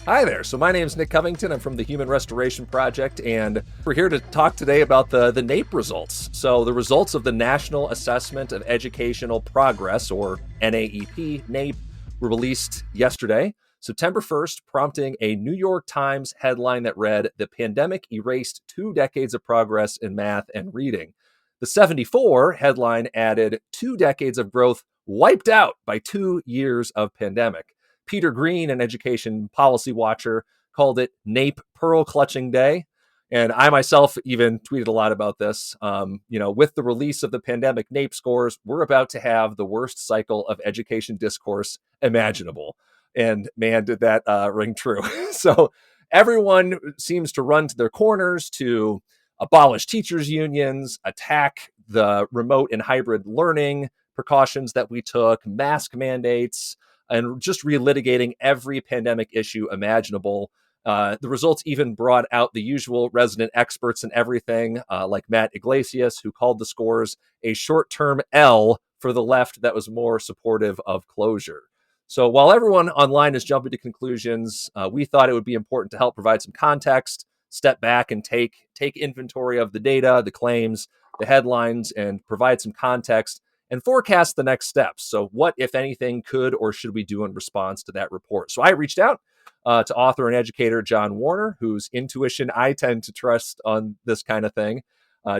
Hi there. So my name is Nick Covington. I'm from the Human Restoration Project, and we're here to talk today about the NAEP results. So the results of the National Assessment of Educational Progress, or NAEP, were released yesterday, September 1st, prompting a New York Times headline that read, "The pandemic erased 2 decades of progress in math and reading." The 74 headline added, "2 decades of growth wiped out by 2 years of pandemic." Peter Greene, an education policy watcher, called it NAEP Pearl Clutching Day. And I myself even tweeted a lot about this. With the release of the pandemic NAEP scores, we're about to have the worst cycle of education discourse imaginable. And man, did that ring true. So everyone seems to run to their corners to abolish teachers' unions, attack the remote and hybrid learning precautions that we took, mask mandates, and just relitigating every pandemic issue imaginable. The results even brought out the usual resident experts and everything, like Matt Yglesias, who called the scores a short-term L for the left that was more supportive of closure. So while everyone online is jumping to conclusions, we thought it would be important to help provide some context, step back and take inventory of the data, the claims, the headlines, and provide some context and forecast the next steps. So what, if anything, could or should we do in response to that report? So I reached out to author and educator John Warner, whose intuition I tend to trust on this kind of thing.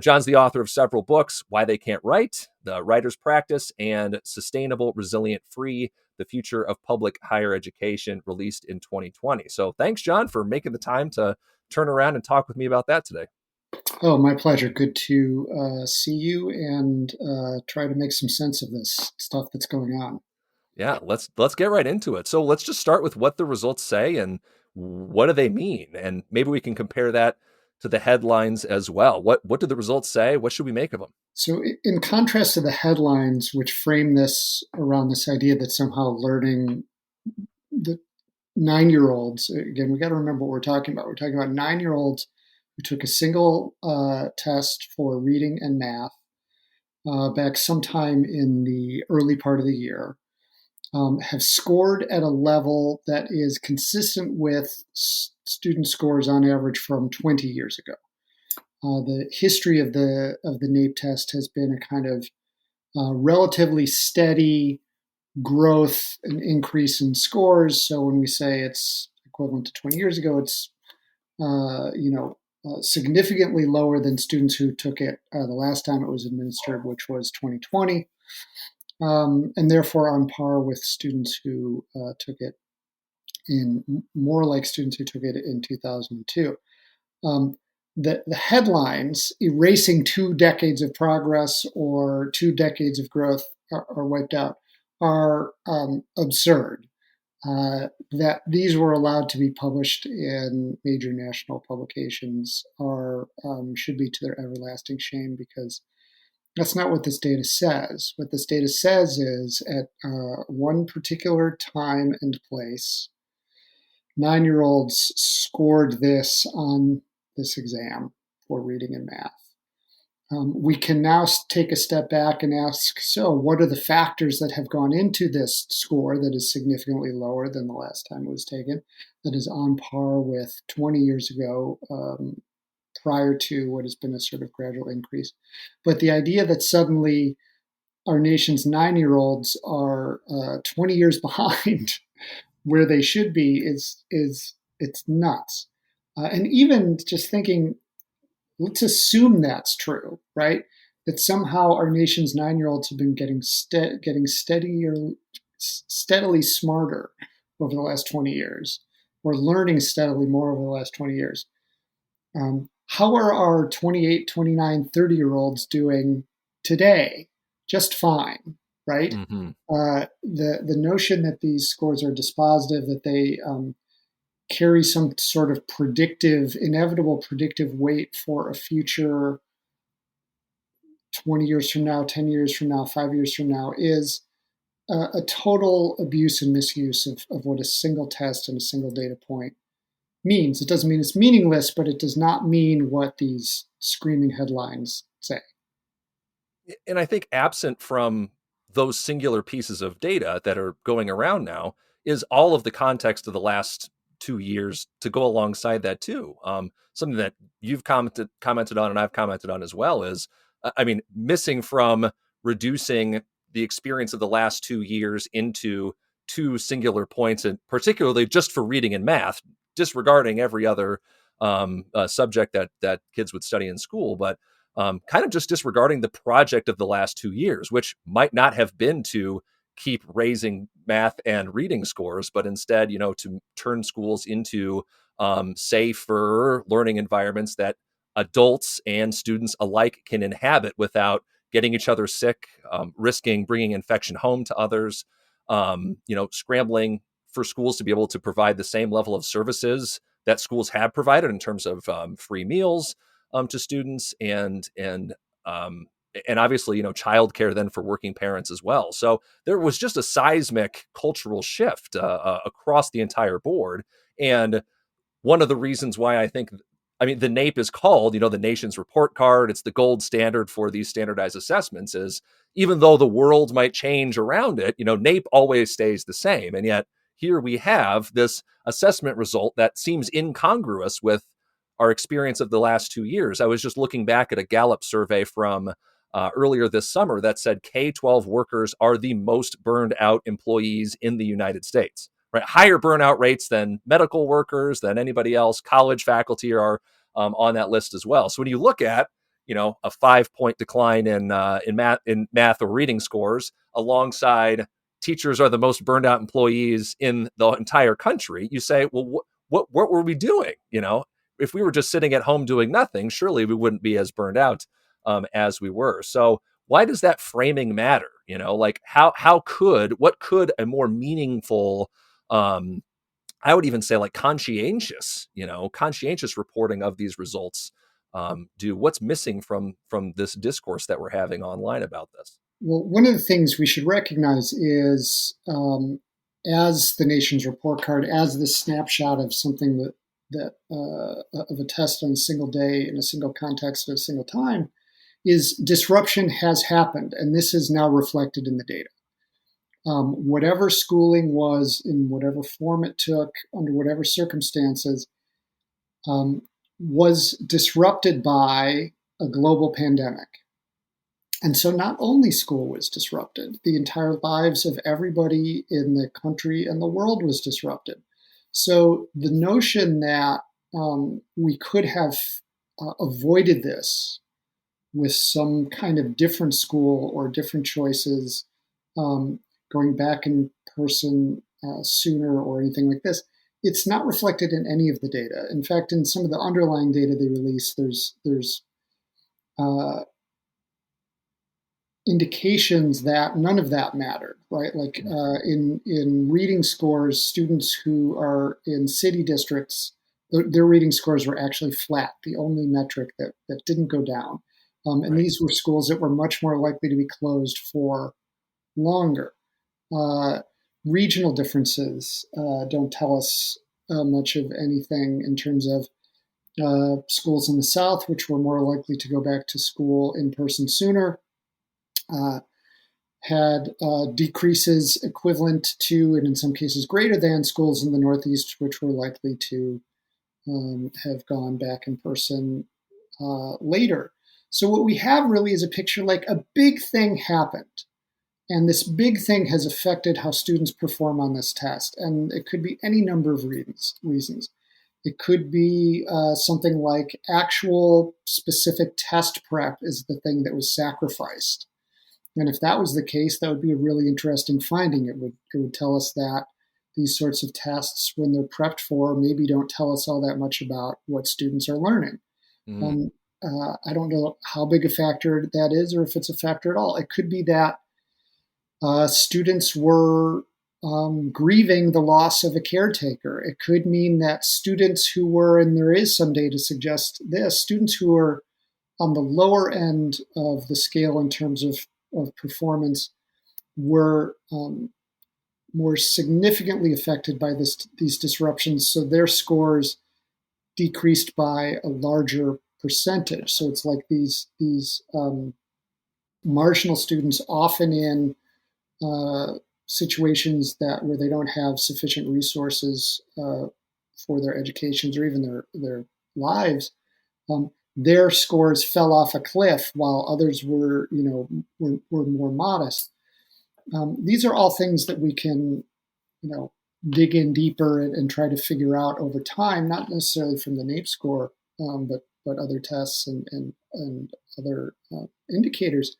John's the author of several books, Why They Can't Write, The Writer's Practice, and Sustainable, Resilient, Free, The Future of Public Higher Education, released in 2020. So thanks, John, for making the time to turn around and talk with me about that today. Oh, my pleasure. Good to see you and try to make some sense of this stuff that's going on. Yeah, let's get right into it. So let's just start with what the results say and what do they mean, and maybe we can compare that to the headlines as well. What do the results say? What should we make of them? So, in contrast to the headlines, which frame this around this idea that somehow learning the 9-year-olds, again, we got to remember what we're talking about. We're talking about 9-year-olds who took a single test for reading and math back sometime in the early part of the year. Have scored at a level that is consistent with student scores on average from 20 years ago. The history of the NAEP test has been a kind of relatively steady growth and increase in scores. So when we say it's equivalent to 20 years ago, it's significantly lower than students who took it the last time it was administered, which was 2020. And therefore on par with students who took it more like students who took it in 2002. The headlines, erasing 2 decades of progress or 2 decades of growth are wiped out, are absurd. That these were allowed to be published in major national publications should be to their everlasting shame, because that's not what this data says. What this data says is at one particular time and place, 9-year-olds scored this on this exam for reading and math. We can now take a step back and ask, so what are the factors that have gone into this score that is significantly lower than the last time it was taken, that is on par with 20 years ago, prior to what has been a sort of gradual increase. But the idea that suddenly our nation's 9-year-olds are 20 years behind where they should be is it's nuts. And even just thinking, let's assume that's true, right? That somehow our nation's 9-year-olds have been getting steadily smarter over the last 20 years, or learning steadily more over the last 20 years. How are our 28, 29, 30-year-olds doing today? Just fine, right? Mm-hmm. The notion that these scores are dispositive, that they carry some sort of inevitable predictive weight for a future 20 years from now, 10 years from now, 5 years from now, is a total abuse and misuse of what a single test and a single data point means. It doesn't mean it's meaningless, but it does not mean what these screaming headlines say. And I think absent from those singular pieces of data that are going around now is all of the context of the last 2 years to go alongside that too. Something that you've commented on and I've commented on as well is, I mean, missing from reducing the experience of the last 2 years into two singular points, and particularly just for reading and math, disregarding every other subject that kids would study in school, but kind of just disregarding the project of the last 2 years, which might not have been to keep raising math and reading scores, but instead, to turn schools into safer learning environments that adults and students alike can inhabit without getting each other sick, risking bringing infection home to others, scrambling for schools to be able to provide the same level of services that schools have provided in terms of free meals to students and obviously, childcare then for working parents as well. So there was just a seismic cultural shift across the entire board. And one of the reasons why I mean, the NAEP is called, the nation's report card. It's the gold standard for these standardized assessments is even though the world might change around it, NAEP always stays the same. And yet here we have this assessment result that seems incongruous with our experience of the last 2 years. I was just looking back at a Gallup survey from earlier this summer that said K-12 workers are the most burned out employees in the United States. Right, higher burnout rates than medical workers, than anybody else. College faculty are on that list as well. So when you look at, a 5-point decline in math or reading scores, alongside teachers are the most burned out employees in the entire country, you say, well, what were we doing? If we were just sitting at home doing nothing, surely we wouldn't be as burned out as we were. So why does that framing matter? Like what could a more meaningful I would even say like conscientious reporting of these results do? What's missing from this discourse that we're having online about this? Well, one of the things we should recognize is, as the nation's report card, as this snapshot of something that of a test on a single day in a single context at a single time, is disruption has happened, and this is now reflected in the data. Whatever schooling was, in whatever form it took, under whatever circumstances, was disrupted by a global pandemic. And so not only school was disrupted, the entire lives of everybody in the country and the world was disrupted. So the notion that we could have avoided this with some kind of different school or different choices, going back in person sooner or anything like this, it's not reflected in any of the data. In fact, in some of the underlying data they release, there's indications that none of that mattered, right? Like in reading scores, students who are in city districts, their reading scores were actually flat, the only metric that didn't go down. And Right. these were schools that were much more likely to be closed for longer. Regional differences don't tell us much of anything in terms of schools in the South, which were more likely to go back to school in person sooner, had decreases equivalent to, and in some cases greater than, schools in the Northeast, which were likely to have gone back in person later. So what we have really is a picture like a big thing happened. And this big thing has affected how students perform on this test. And it could be any number of reasons. It could be something like actual specific test prep is the thing that was sacrificed. And if that was the case, that would be a really interesting finding. It would tell us that these sorts of tests, when they're prepped for, maybe don't tell us all that much about what students are learning. Mm. I don't know how big a factor that is or if it's a factor at all. It could be that students were grieving the loss of a caretaker. It could mean that students who were, and there is some data to suggest this, students who are on the lower end of the scale in terms of performance were more significantly affected by these disruptions. So their scores decreased by a larger percentage. So it's like these marginal students, often in situations where they don't have sufficient resources for their educations or even their lives, their scores fell off a cliff while others were, were more modest. These are all things that we can, dig in deeper and try to figure out over time, not necessarily from the NAEP score, but other tests and other indicators.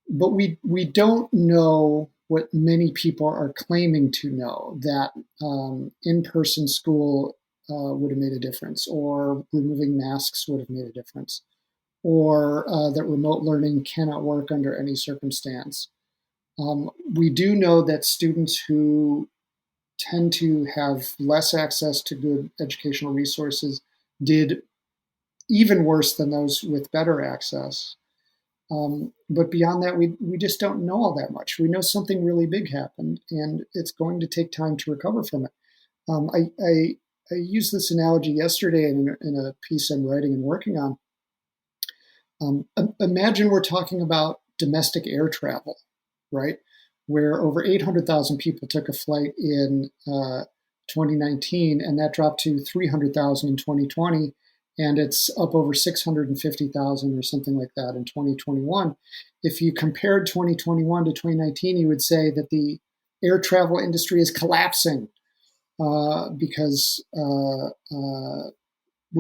But we don't know what many people are claiming to know, that in-person school would have made a difference, or removing masks would have made a difference, or that remote learning cannot work under any circumstance. We do know that students who tend to have less access to good educational resources did even worse than those with better access. But beyond that, we just don't know all that much. We know something really big happened, and it's going to take time to recover from it. I used this analogy yesterday in a piece I'm writing and working on. Imagine we're talking about domestic air travel, right? Where over 800,000 people took a flight in 2019, and that dropped to 300,000 in 2020, and it's up over 650,000 or something like that in 2021. If you compared 2021 to 2019, you would say that the air travel industry is collapsing because we're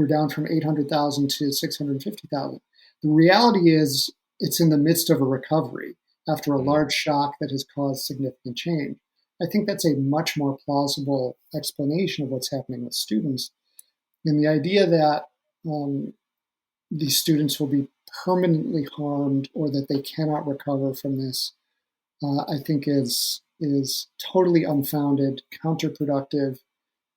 down from 800,000 to 650,000. The reality is it's in the midst of a recovery after a large shock that has caused significant change. I think that's a much more plausible explanation of what's happening with students. And the idea that these students will be permanently harmed or that they cannot recover from this, I think is totally unfounded, counterproductive,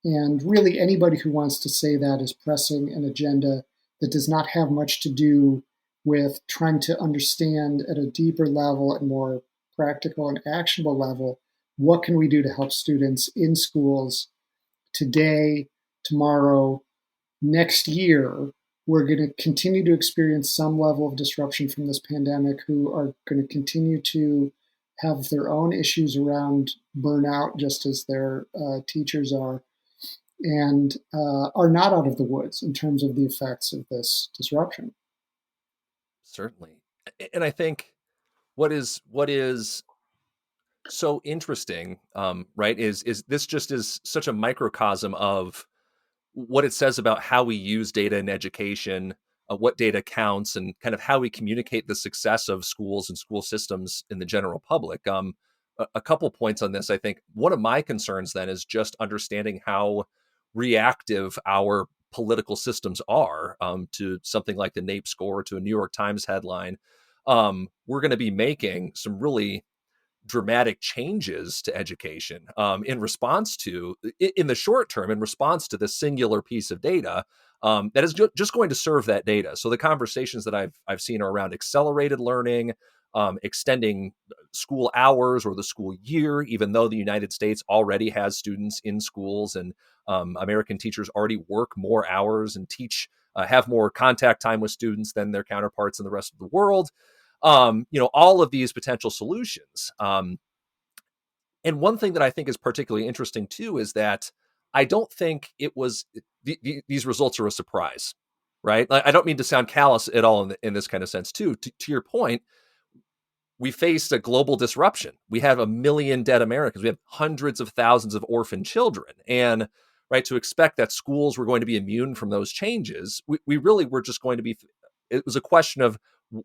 and really anybody who wants to say that is pressing an agenda that does not have much to do with trying to understand at a deeper level and more practical and actionable level, what can we do to help students in schools today, tomorrow, next year. We're going to continue to experience some level of disruption from this pandemic, who are going to continue to have their own issues around burnout, just as their teachers are, and are not out of the woods in terms of the effects of this disruption. Certainly. And I think what is so interesting, right, is this just is such a microcosm of what it says about how we use data in education, what data counts, and kind of how we communicate the success of schools and school systems in the general public. A couple points on this. I think one of my concerns then is just understanding how reactive our political systems are to something like the NAEP score, to a New York Times headline. We're going to be making some really dramatic changes to education in response to, in the short term, in response to this singular piece of data that is just going to serve that data. So the conversations that I've seen are around accelerated learning, extending school hours or the school year, even though the United States already has students in schools, and American teachers already work more hours and teach, have more contact time with students than their counterparts in the rest of the world. All of these potential solutions. And one thing that I think is particularly interesting too is that I don't think it was these results are a surprise, right? I don't mean to sound callous at all in this kind of sense too. To your point, we faced a global disruption. We have 1 million dead Americans. We have hundreds of thousands of orphan children. And right, to expect that schools were going to be immune from those changes, we really were just going to be, it was a question of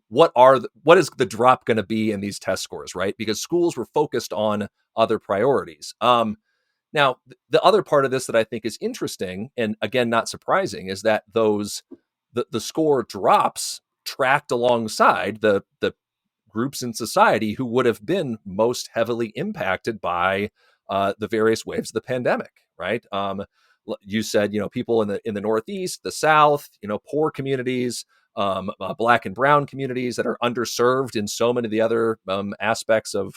what is the drop going to be in these test scores, right? Because schools were focused on other priorities. Now, the other part of this that I think is interesting, and again, not surprising, is that the score drops tracked alongside the groups in society who would have been most heavily impacted by the various waves of the pandemic, right? You said, people in the Northeast, the South, poor communities, Black and brown communities that are underserved in so many of the other aspects of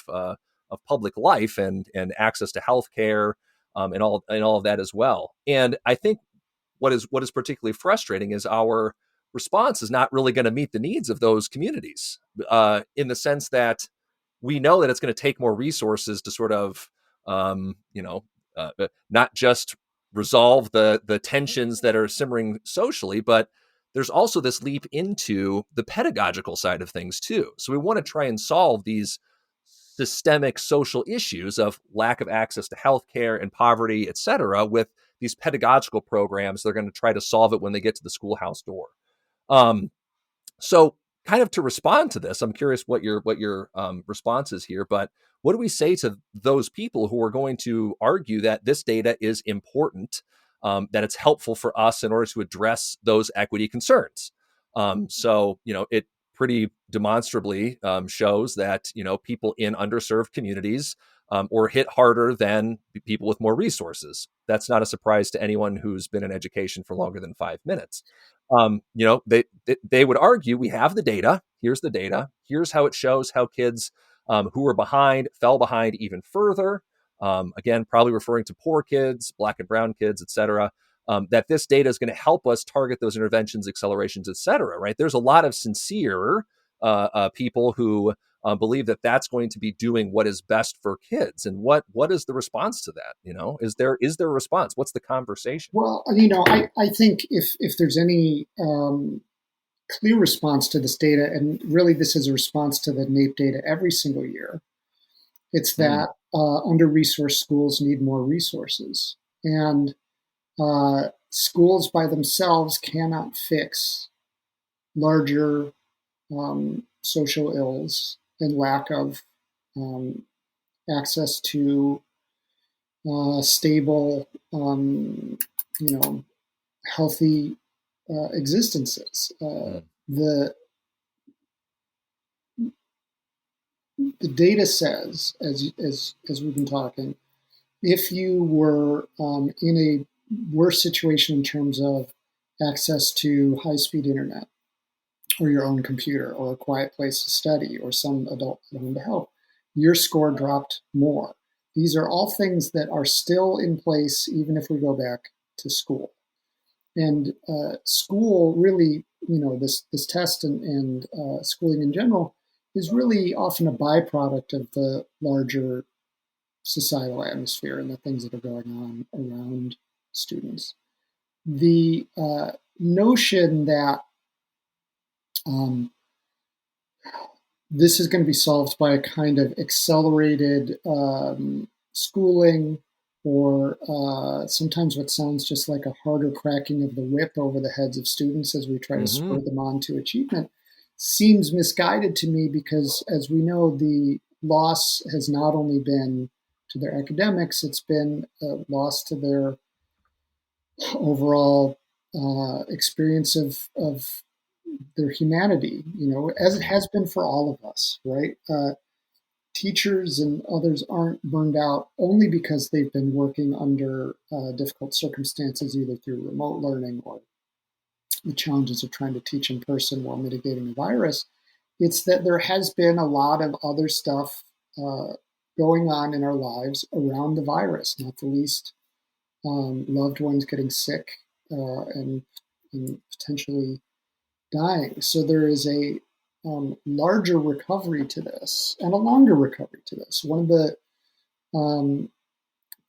public life and access to healthcare, and all of that as well. And I think what is particularly frustrating is our response is not really going to meet the needs of those communities, in the sense that we know that it's going to take more resources to sort of, not just resolve the tensions that are simmering socially, but there's also this leap into the pedagogical side of things too. So we want to try and solve these systemic social issues of lack of access to healthcare and poverty, et cetera, with these pedagogical programs. They're going to try to solve it when they get to the schoolhouse door. So kind of to respond to this, I'm curious what your response is here, but what do we say to those people who are going to argue that this data is important, that it's helpful for us in order to address those equity concerns? So, it pretty demonstrably shows that, people in underserved communities or hit harder than people with more resources. That's not a surprise to anyone who's been in education for longer than 5 minutes. They would argue we have the data. Here's the data. Here's how it shows how kids who were behind fell behind even further. Again, probably referring to poor kids, Black and brown kids, et cetera. That this data is going to help us target those interventions, accelerations, et cetera. Right? There's a lot of sincere people who believe that that's going to be doing what is best for kids. And what is the response to that? Is there a response? What's the conversation? Well, I think if there's any clear response to this data, and really this is a response to the NAEP data every single year, it's that under-resourced schools need more resources. And schools by themselves cannot fix larger social ills and lack of access to stable, healthy existences. The data says, as we've been talking, if you were in a worse situation in terms of access to high-speed internet, or your own computer, or a quiet place to study, or some adult at home to help, your score dropped more. These are all things that are still in place even if we go back to school. And school really, this test and schooling in general is really often a byproduct of the larger societal atmosphere and the things that are going on around students. The notion that this is going to be solved by a kind of accelerated schooling, or sometimes what sounds just like a harder cracking of the whip over the heads of students as we try to spur them on to achievement, seems misguided to me, because as we know, the loss has not only been to their academics, it's been a loss to their overall experience of their humanity, as it has been for all of us, right? Teachers and others aren't burned out only because they've been working under difficult circumstances, either through remote learning or the challenges of trying to teach in person while mitigating the virus. It's that there has been a lot of other stuff going on in our lives around the virus, not the least loved ones getting sick and potentially dying. So there is a larger recovery to this and a longer recovery to this. One of the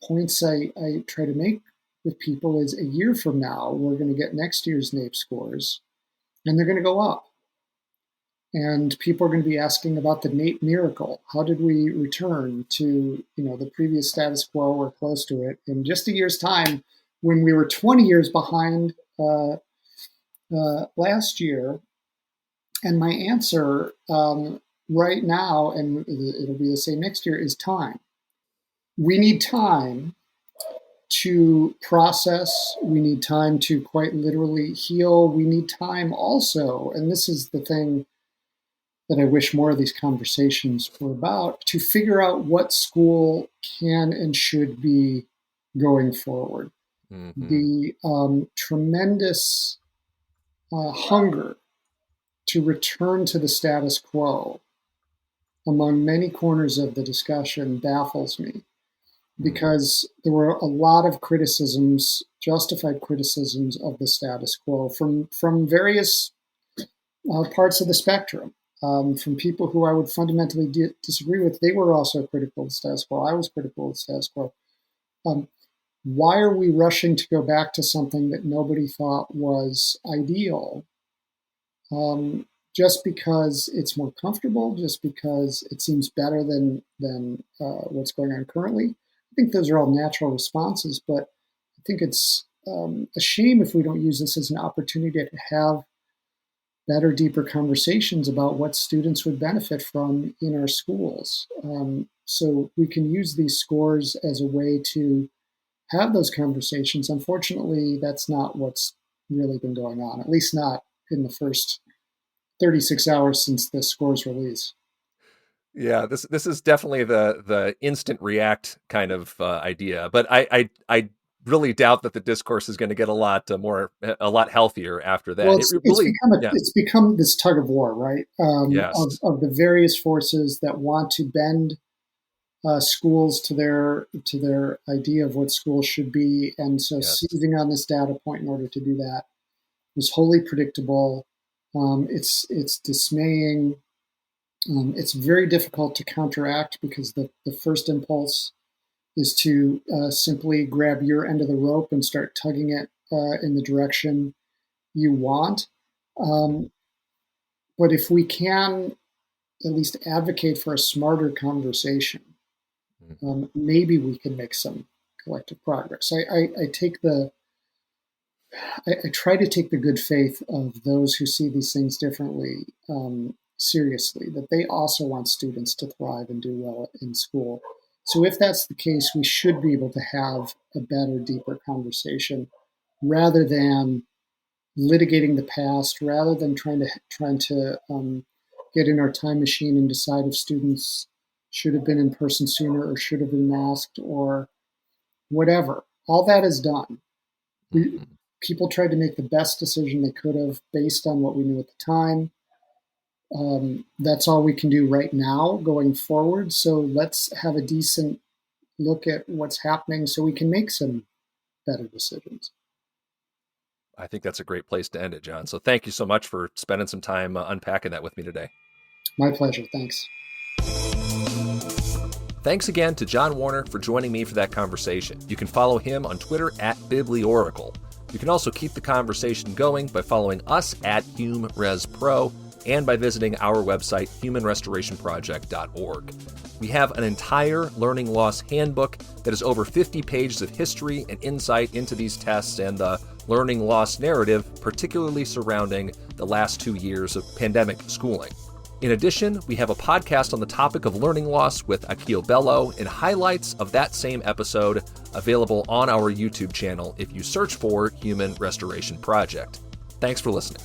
points I try to make with people is, a year from now, we're going to get next year's NAEP scores, and they're going to go up. And people are going to be asking about the NAEP miracle. How did we return to the previous status quo or close to it in just a year's time, when we were 20 years behind last year? And my answer right now, and it'll be the same next year, is time. We need time to process. We need time to quite literally heal. We need time also, and this is the thing that I wish more of these conversations were about, to figure out what school can and should be going forward. The tremendous hunger to return to the status quo among many corners of the discussion baffles me, because there were a lot of criticisms, justified criticisms of the status quo from various parts of the spectrum. From people who I would fundamentally disagree with. They were also critical of the status quo. I was critical of the status quo. why are we rushing to go back to something that nobody thought was ideal? Just because it's more comfortable, just because it seems better than what's going on currently. I think those are all natural responses, but I think it's a shame if we don't use this as an opportunity to have better, deeper conversations about what students would benefit from in our schools. So we can use these scores as a way to have those conversations. Unfortunately, that's not what's really been going on, at least not in the first 36 hours since the score's release. Yeah, this is definitely the instant react kind of idea, but I really doubt that the discourse is going to get a lot healthier after that. Well, It it's really, become yeah, it's become this tug of war, right? yes, Of the various forces that want to bend schools to their idea of what schools should be, and so yes, seizing on this data point in order to do that was wholly predictable. It's dismaying. It's very difficult to counteract because the first impulse is to simply grab your end of the rope and start tugging it in the direction you want. Um, but if we can at least advocate for a smarter conversation, mhm, maybe we can make some collective progress. I take I try to take the good faith of those who see these things differently seriously, that they also want students to thrive and do well in school. So if that's the case, we should be able to have a better, deeper conversation rather than litigating the past, rather than trying to get in our time machine and decide if students should have been in person sooner or should have been masked or whatever. All that is done. We, mhm. people tried to make the best decision they could have based on what we knew at the time. That's all we can do right now going forward. So let's have a decent look at what's happening so we can make some better decisions. I think that's a great place to end it, John. So thank you so much for spending some time unpacking that with me today. My pleasure. Thanks. Thanks again to John Warner for joining me for that conversation. You can follow him on Twitter at BibliOracle. You can also keep the conversation going by following us at HumResPro and by visiting our website, humanrestorationproject.org. We have an entire learning loss handbook that is over 50 pages of history and insight into these tests and the learning loss narrative, particularly surrounding the last 2 years of pandemic schooling. In addition, we have a podcast on the topic of learning loss with Akil Bello and highlights of that same episode available on our YouTube channel if you search for Human Restoration Project. Thanks for listening.